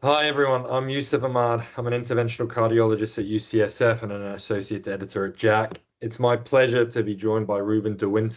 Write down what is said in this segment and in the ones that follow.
Hi everyone, I'm Yousif Ahmad. I'm an interventional cardiologist at UCSF and an associate editor at JACC. It's my pleasure to be joined by Ruben W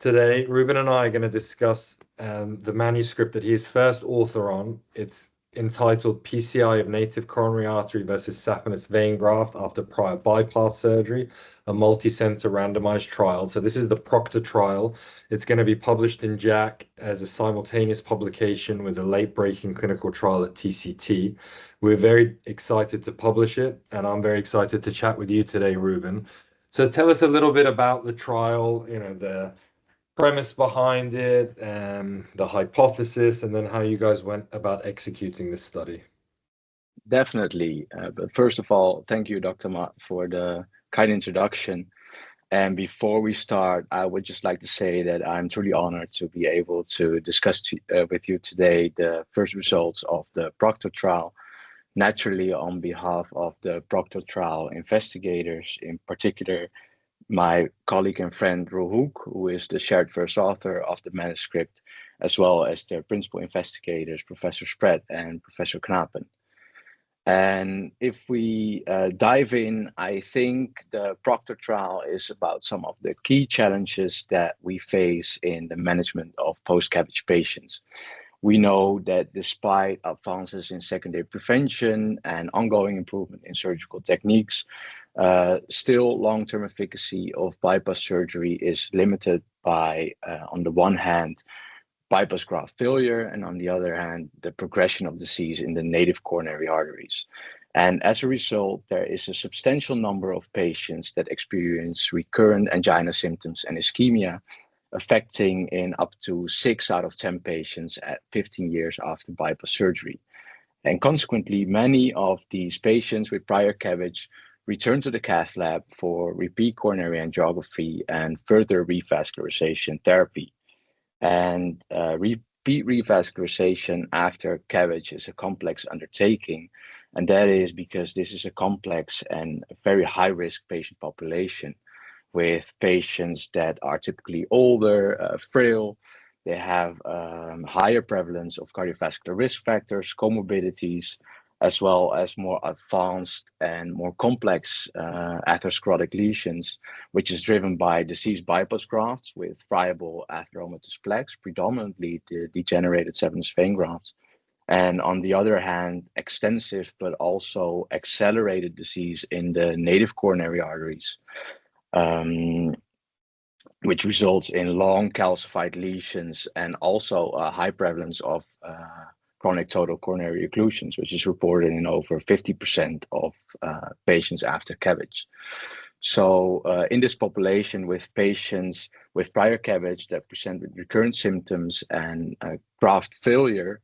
today. Ruben and I are going to discuss the manuscript that he is first author on. It's entitled PCI of native coronary artery versus saphenous vein graft after prior bypass surgery, a multi-center randomized trial. So this is the PROCTOR trial. It's going to be published in JACC as a simultaneous publication with a late-breaking clinical trial at TCT. We're very excited to publish it, and I'm very excited to chat with you today, Ruben. So tell us a little bit about the trial, the premise behind it, the hypothesis, and then how you guys went about executing this study. Definitely. But first of all, thank you, Dr. Matt, for the kind introduction. And before we start, I would just like to say that I'm truly honored to be able to discuss with you today the first results of the PROCTOR trial, naturally on behalf of the PROCTOR trial investigators, in particular, my colleague and friend Rohuk, who is the shared first author of the manuscript, as well as the principal investigators, Professor Spread and Professor Knapen. And if we dive in, I think the PROCTOR trial is about some of the key challenges that we face in the management of post-CABG patients. We know that despite advances in secondary prevention and ongoing improvement in surgical techniques, still long-term efficacy of bypass surgery is limited by, on the one hand, bypass graft failure, and on the other hand, the progression of disease in the native coronary arteries. And as a result, there is a substantial number of patients that experience recurrent angina symptoms and ischemia, affecting in up to 6 out of 10 patients at 15 years after bypass surgery. And consequently, many of these patients with prior CABG return to the cath lab for repeat coronary angiography and further revascularization therapy. And repeat revascularization after CABG is a complex undertaking. And that is because this is a complex and very high risk patient population with patients that are typically older, frail. They have higher prevalence of cardiovascular risk factors, comorbidities, as well as more advanced and more complex atherosclerotic lesions, which is driven by diseased bypass grafts with friable atheromatous plaques, predominantly the degenerated saphenous vein grafts. And on the other hand, extensive but also accelerated disease in the native coronary arteries, which results in long calcified lesions and also a high prevalence of chronic total coronary occlusions, which is reported in over 50% of patients after CABG. So in this population with patients with prior CABG that present with recurrent symptoms and graft failure,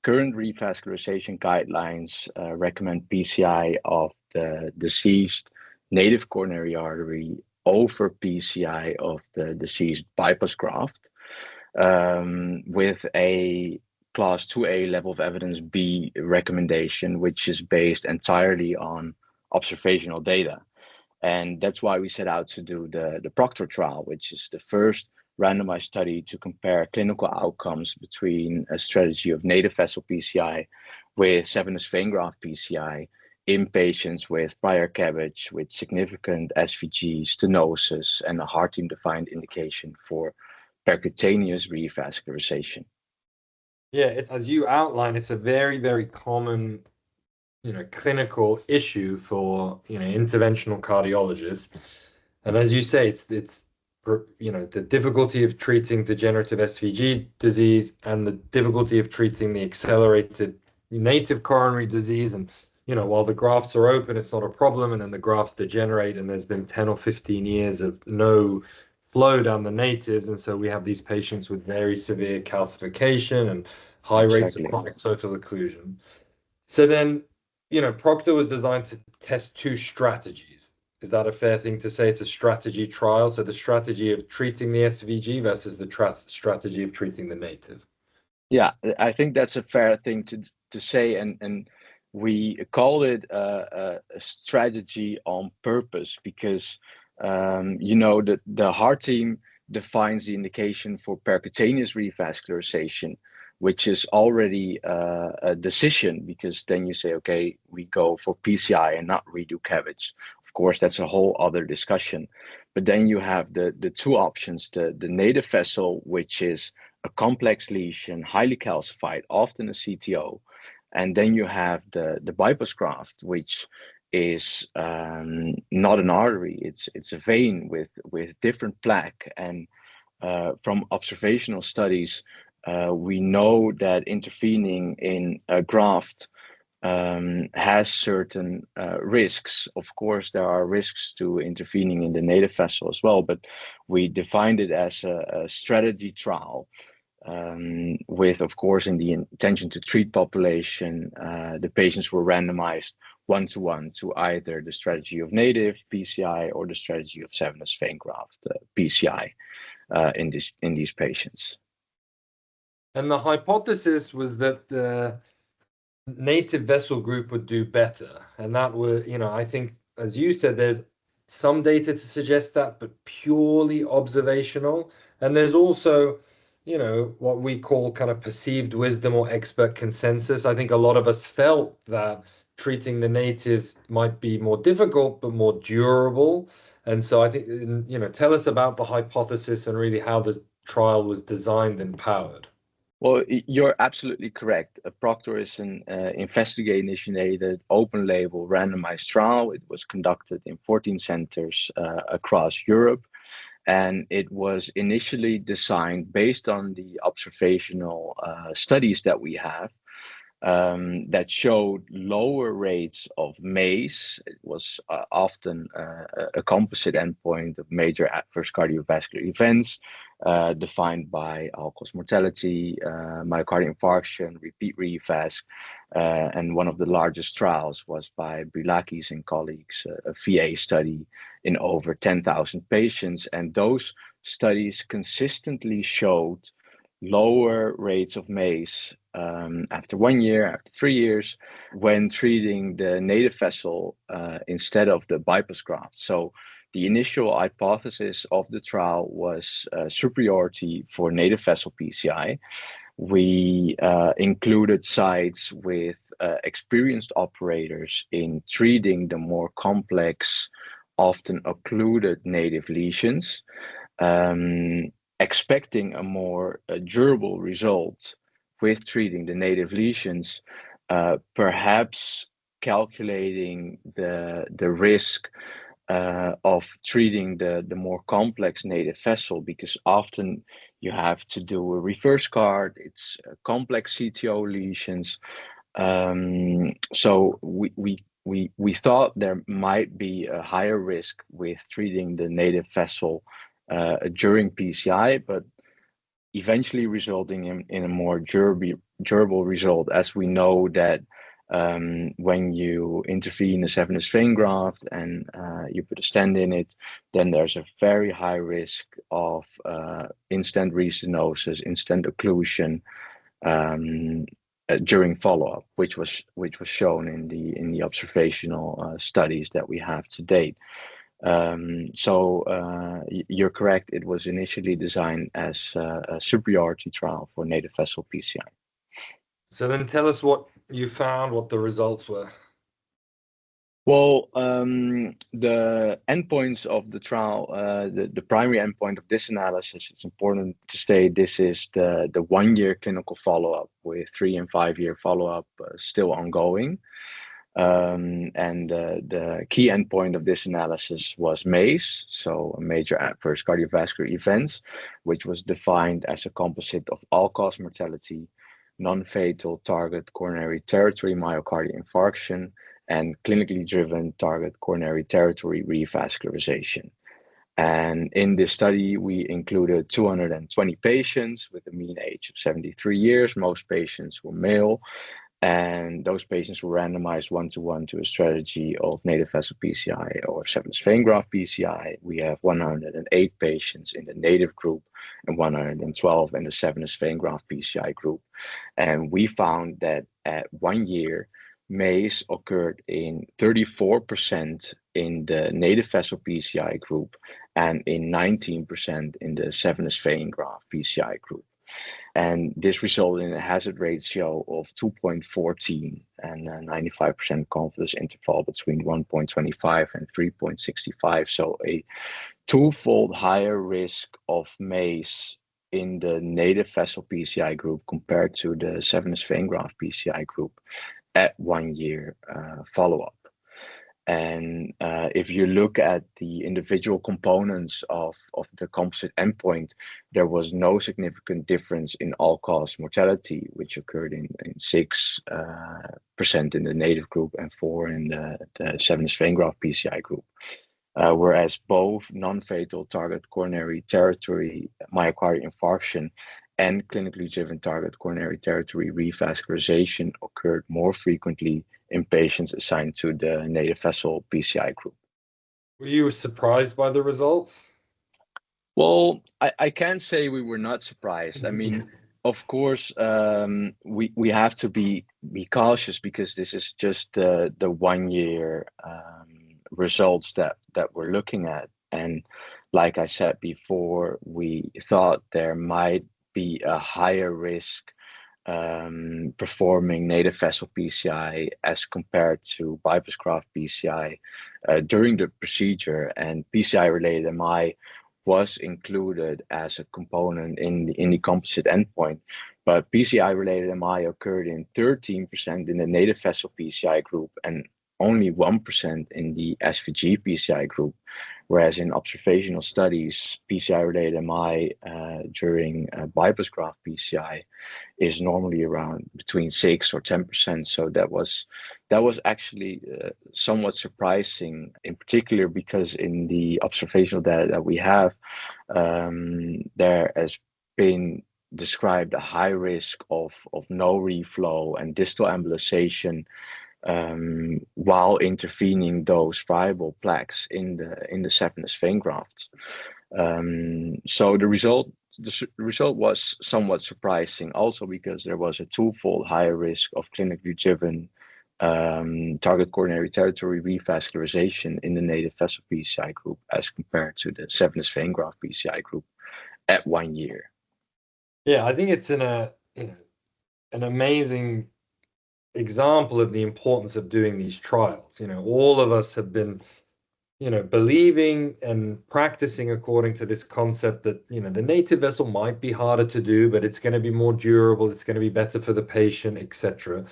current revascularization guidelines recommend PCI of the deceased native coronary artery over PCI of the deceased bypass graft, with a class 2A level of evidence B recommendation, which is based entirely on observational data. And that's why we set out to do the PROCTOR trial, which is the first randomized study to compare clinical outcomes between a strategy of native vessel PCI with saphenous vein graft PCI in patients with prior CABG with significant SVG, stenosis, and a heart team-defined indication for percutaneous revascularization. Yeah, as you outline, it's a very, very common, clinical issue for, interventional cardiologists. And as you say, it's the difficulty of treating degenerative SVG disease and the difficulty of treating the accelerated native coronary disease. And, while the grafts are open, it's not a problem. And then the grafts degenerate, and there's been 10 or 15 years of no flow down the natives. And so we have these patients with very severe calcification and high rates of Exactly. chronic total occlusion. So then, PROCTOR was designed to test two strategies. Is that a fair thing to say? It's a strategy trial. So the strategy of treating the SVG versus the strategy of treating the native. Yeah, I think that's a fair thing to say, and we called it a strategy on purpose because the heart team defines the indication for percutaneous revascularization, which is already a decision, because then you say, okay, we go for PCI and not redo CABG. Of course, that's a whole other discussion. But then you have the two options, the native vessel, which is a complex lesion, highly calcified, often a CTO. And then you have the bypass graft, which is not an artery, it's a vein with different plaque. And from observational studies, we know that intervening in a graft has certain risks. Of course, there are risks to intervening in the native vessel as well, but we defined it as a strategy trial with, of course, in the intention to treat population. The patients were randomized 1-to-1 to either the strategy of native PCI or the strategy of Saphenous vein graft PCI in these patients. And the hypothesis was that the native vessel group would do better. And that was, I think, as you said, there's some data to suggest that, but purely observational. And there's also, what we call kind of perceived wisdom or expert consensus. I think a lot of us felt that treating the natives might be more difficult, but more durable. And so I think, tell us about the hypothesis and really how the trial was designed and powered. Well, you're absolutely correct. PROCTOR is an investigator-initiated, open-label, randomized trial. It was conducted in 14 centers across Europe, and it was initially designed based on the observational studies that we have that showed lower rates of MACE. It was often a composite endpoint of major adverse cardiovascular events, defined by all-cause mortality, myocardial infarction, repeat revasc, and one of the largest trials was by Brilakis and colleagues, a VA study in over 10,000 patients. And those studies consistently showed lower rates of MACE after 1 year, after 3 years, when treating the native vessel instead of the bypass graft. So the initial hypothesis of the trial was superiority for native vessel PCI. We included sites with experienced operators in treating the more complex, often occluded native lesions, expecting a more durable result with treating the native lesions, perhaps calculating the risk of treating the more complex native vessel, because often you have to do a reverse card, it's complex CTO lesions. So we thought there might be a higher risk with treating the native vessel during PCI, but eventually resulting in a more durable result, as we know that when you intervene a Saphenous vein graft and you put a stent in it, then there's a very high risk of in-stent restenosis, in-stent occlusion during follow-up, which was shown in the observational studies that we have to date. So you're correct. It was initially designed as a superiority trial for native vessel PCI. So then tell us what you found, what the results were. Well, the endpoints of the trial, the primary endpoint of this analysis, it's important to state this is the 1 year clinical follow-up with 3 and 5 year follow-up still ongoing. And the key endpoint of this analysis was MACE, so a major adverse cardiovascular events, which was defined as a composite of all-cause mortality, non-fatal target coronary territory myocardial infarction, and clinically driven target coronary territory revascularization. And in this study, we included 220 patients with a mean age of 73 years. Most patients were male. And those patients were randomized 1-to-1 to a strategy of native vessel PCI or Saphenous vein graft PCI. We have 108 patients in the native group and 112 in the Saphenous vein graft PCI group. And we found that at 1 year, MACE occurred in 34% in the native vessel PCI group and in 19% in the Saphenous vein graft PCI group. And this resulted in a hazard ratio of 2.14 and a 95% confidence interval between 1.25 and 3.65. So a twofold higher risk of MACE in the native vessel PCI group compared to the Saphenous vein graft PCI group at 1 year follow-up. And if you look at the individual components of the composite endpoint, there was no significant difference in all-cause mortality, which occurred in 6% in the native group and 4% in the Saphenous vein graft PCI group. Whereas both non-fatal target coronary territory myocardial infarction and clinically driven target coronary territory revascularization occurred more frequently in patients assigned to the native vessel PCI group. Were you surprised by the results? Well, I can't say we were not surprised. I mean, of course, we have to be cautious because this is just the 1 year results that we're looking at. And like I said before, we thought there might be a higher risk performing native vessel PCI as compared to bypass graft PCI during the procedure, and PCI related MI was included as a component in the composite endpoint. But PCI related MI occurred in 13% in the native vessel PCI group and only 1% in the SVG PCI group, whereas in observational studies, PCI-related MI during bypass graft PCI is normally around between 6 or 10%. So that was actually somewhat surprising, in particular because in the observational data that we have, there has been described a high risk of no reflow and distal embolization while intervening those viable plaques in the Saphenous vein grafts. So the result was somewhat surprising, also because there was a twofold higher risk of clinically driven target coronary territory revascularization in the native vessel PCI group as compared to the Saphenous vein graft PCI group at 1 year. Yeah, I think it's an amazing example of the importance of doing these trials. All of us have been believing and practicing according to this concept that the native vessel might be harder to do, but it's going to be more durable, it's going to be better for the patient, etc.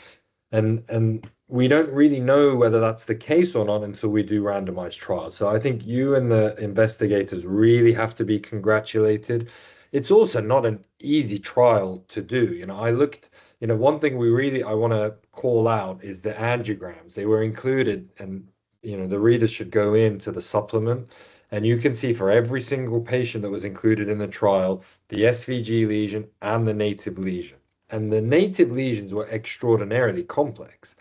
And we don't really know whether that's the case or not until we do randomized trials. So I think you and the investigators really have to be congratulated. It's also not an easy trial to do. I looked, one thing I want to call out is the angiograms. They were included, and the readers should go into the supplement, and you can see for every single patient that was included in the trial, the SVG lesion and the native lesion. And the native lesions were extraordinarily complex.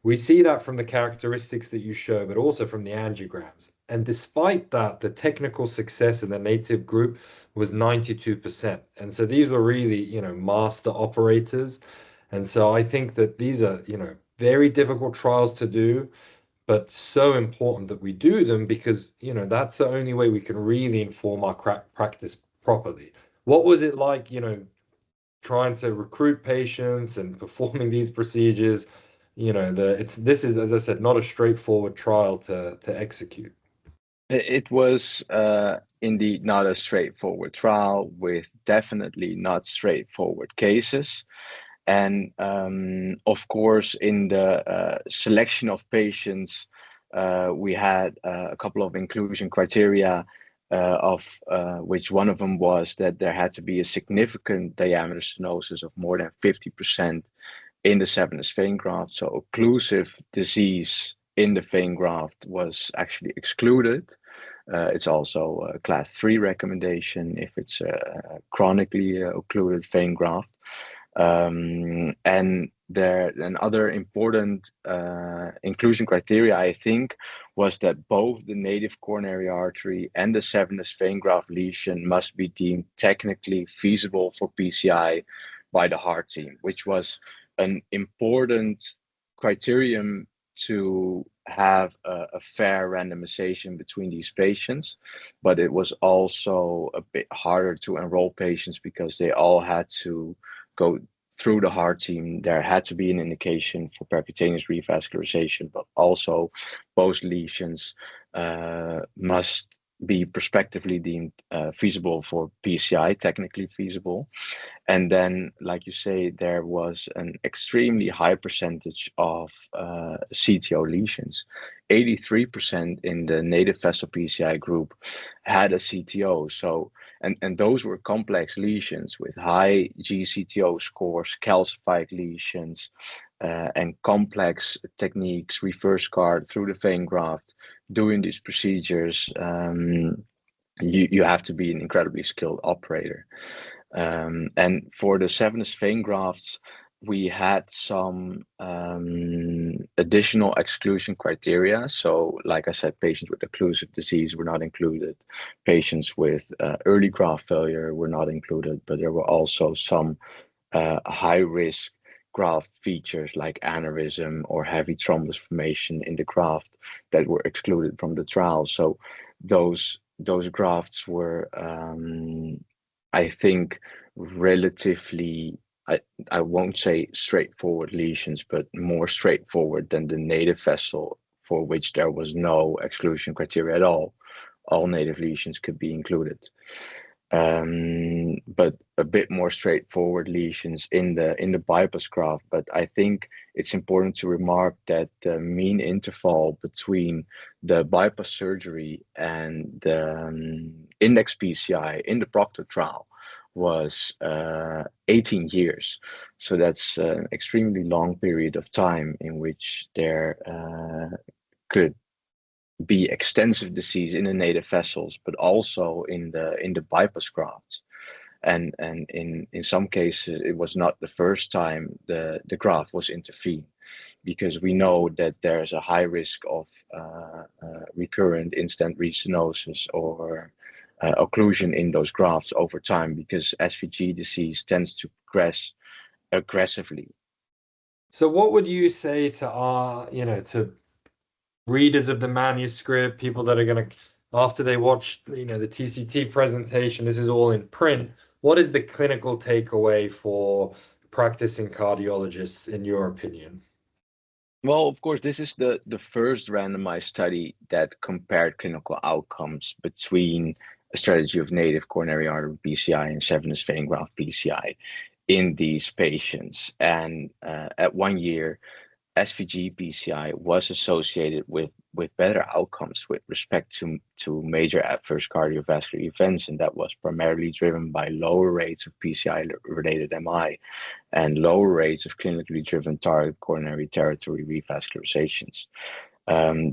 We see that from the characteristics that you show, but also from the angiograms. And despite that, the technical success in the native group was 92%. And so these were really, master operators. And so I think that these are, very difficult trials to do, but so important that we do them because, that's the only way we can really inform our practice properly. What was it like, trying to recruit patients and performing these procedures? This is, as I said, not a straightforward trial to execute. It was indeed not a straightforward trial with definitely not straightforward cases. And of course, in the selection of patients, we had a couple of inclusion criteria, of which one of them was that there had to be a significant diameter stenosis of more than 50% in the Saphenous vein graft. So occlusive disease in the vein graft was actually excluded. It's also a class 3 recommendation if it's a chronically occluded vein graft. And another important inclusion criteria, I think, was that both the native coronary artery and the Saphenous vein graft lesion must be deemed technically feasible for PCI by the heart team, which was an important criterion to have a fair randomization between these patients, but it was also a bit harder to enroll patients because they all had to go through the heart team. There had to be an indication for percutaneous revascularization, but also both lesions must be prospectively deemed feasible for PCI, technically feasible. And then, like you say, there was an extremely high percentage of CTO lesions. 83% in the native vessel PCI group had a CTO. So, and those were complex lesions with high GCTO scores, calcified lesions, and complex techniques, reverse card through the vein graft. Doing these procedures, you have to be an incredibly skilled operator. And for the Saphenous vein grafts, we had some additional exclusion criteria. So, like I said, patients with occlusive disease were not included. Patients with early graft failure were not included, but there were also some high-risk graft features like aneurysm or heavy thrombus formation in the graft that were excluded from the trial. So those grafts were, I think, relatively, I won't say straightforward lesions, but more straightforward than the native vessel, for which there was no exclusion criteria at all. All native lesions could be included. But a bit more straightforward lesions in the bypass graft. But I think it's important to remark that the mean interval between the bypass surgery and the index PCI in the PROCTOR trial was 18 years. So that's an extremely long period of time in which there could be extensive disease in the native vessels, but also in the bypass grafts. And in some cases, it was not the first time the graft was intervened, because we know that there's a high risk of recurrent in-stent restenosis or occlusion in those grafts over time, because SVG disease tends to progress aggressively. So what would you say to our, to readers of the manuscript, people that are going to, after they watch, the TCT presentation, this is all in print. What is the clinical takeaway for practicing cardiologists, in your opinion? Well, of course, this is the first randomized study that compared clinical outcomes between a strategy of native coronary artery PCI and Saphenous vein graft PCI in these patients. And at 1 year, SVG PCI was associated with better outcomes with respect to major adverse cardiovascular events, and that was primarily driven by lower rates of PCI-related MI and lower rates of clinically driven target coronary territory revascularizations.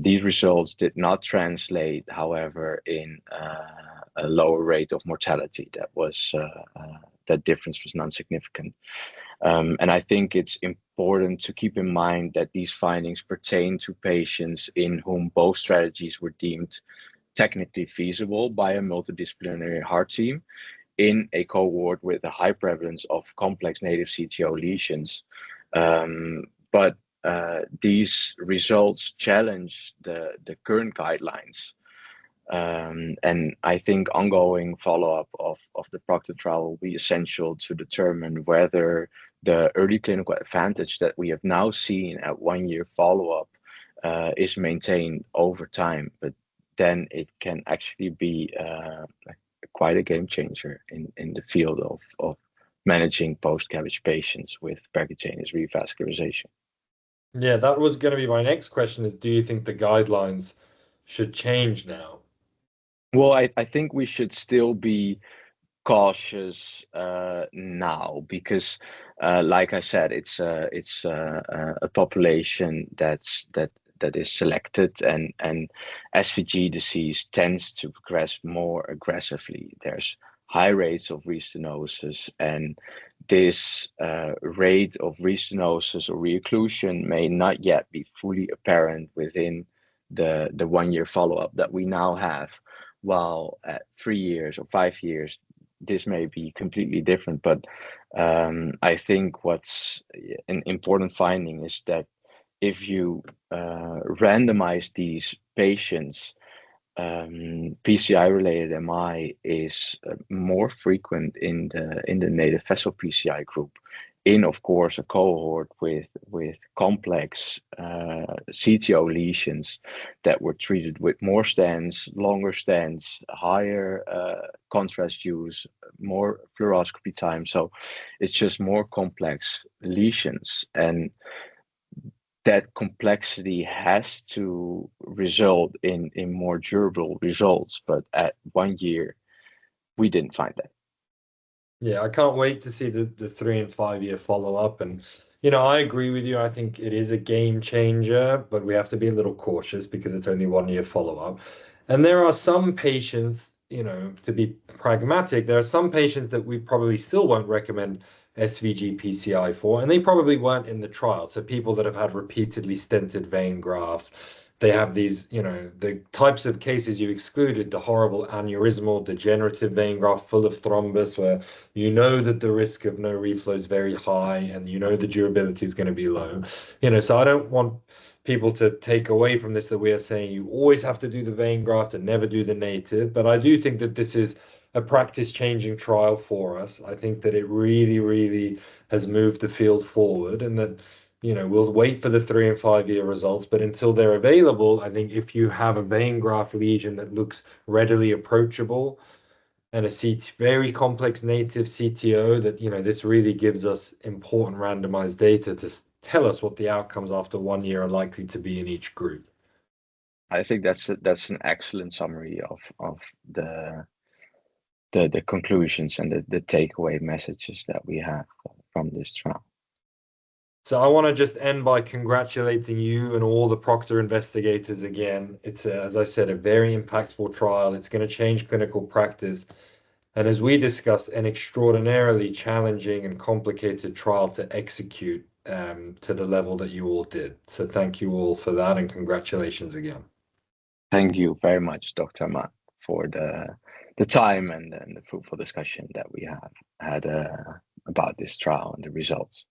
These results did not translate, however, in a lower rate of mortality. That difference was non-significant. And I think it's important to keep in mind that these findings pertain to patients in whom both strategies were deemed technically feasible by a multidisciplinary heart team in a cohort with a high prevalence of complex native CTO lesions. But these results challenge the current guidelines. And I think ongoing follow-up of the PROCTOR trial will be essential to determine whether the early clinical advantage that we have now seen at 1 year follow-up is maintained over time. But then it can actually be quite a game changer in the field of managing post-CABG patients with percutaneous revascularization. Yeah, that was going to be my next question, is do you think the guidelines should change now? Well, I think we should still be cautious now, because like I said, it's a population that is selected, and SVG disease tends to progress more aggressively. There's high rates of restenosis, and this rate of restenosis or reocclusion may not yet be fully apparent within the 1 year follow-up that we now have, while at 3 years or 5 years this may be completely different. But I think what's an important finding is that if you randomize these patients, PCI-related MI is more frequent in the native vessel PCI group, in of course a cohort with complex CTO lesions that were treated with more stents, longer stents, higher contrast use, more fluoroscopy time. So it's just more complex lesions, and that complexity has to result in more durable results. But at 1 year, we didn't find that. Yeah, I can't wait to see the 3 and 5 year follow up. And, I agree with you. I think it is a game changer, but we have to be a little cautious because it's only 1 year follow up. And there are some patients, to be pragmatic, there are some patients that we probably still won't recommend SVG PCI for, and they probably weren't in the trial. So people that have had repeatedly stented vein grafts, they have these, the types of cases you excluded, the horrible aneurysmal degenerative vein graft full of thrombus, where that the risk of no reflow is very high and the durability is going to be low. So I don't want people to take away from this that we are saying you always have to do the vein graft and never do the native. But I do think that this is a practice-changing trial for us. I think that it really, really has moved the field forward, and that we'll wait for the 3 and 5 year results, but until they're available, I think if you have a vein graft lesion that looks readily approachable and a very complex native CTO, that this really gives us important randomized data to tell us what the outcomes after 1 year are likely to be in each group. I think that's an excellent summary of the conclusions and the takeaway messages that we have from this trial. So I want to just end by congratulating you and all the PROCTOR investigators again. It's, as I said, a very impactful trial. It's going to change clinical practice. And as we discussed, an extraordinarily challenging and complicated trial to execute to the level that you all did. So thank you all for that, and congratulations again. Thank you very much, Dr. Ahmad, for the time and the fruitful discussion that we have had about this trial and the results.